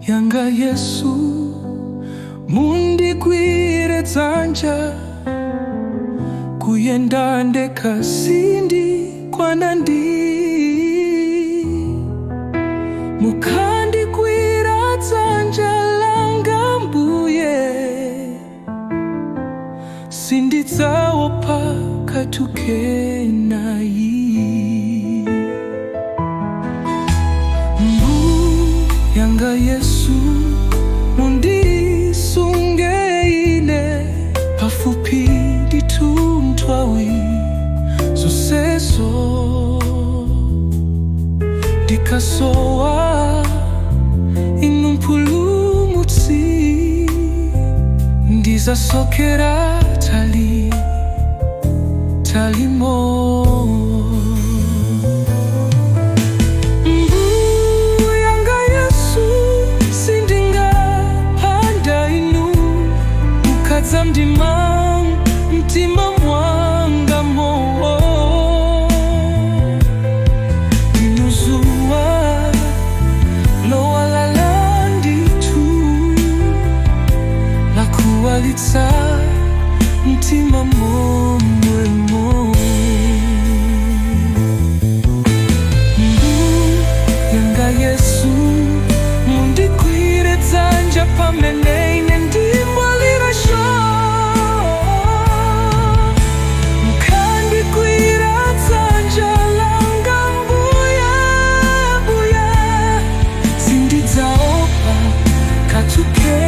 Mbuyanga Yesu, Mundigwire Dzanja, kuyenda ndeka sindi kwanandi. Mukandigwira Dzanja langa mbuye, sindidzaopa kanthu kenayi. Mbuyanga Yesu, mundisunge ine pafupi nditunthawi zonsezo. Ndikasowa inu mpulumutsi, ndizasokera talimo. Mbuyanga Yesu, sindingapanda inu, mukadza mtima mwangamo. Inu zuwa lowalala ndithu, lakuwalitsa mtima momwemo. Mbuyanga Yesu, mundigwire Dzanja pamene ine ndimwalira show. Mukandigwira Dzanja langa mbuye, sindidzaopa kanthu kenayi.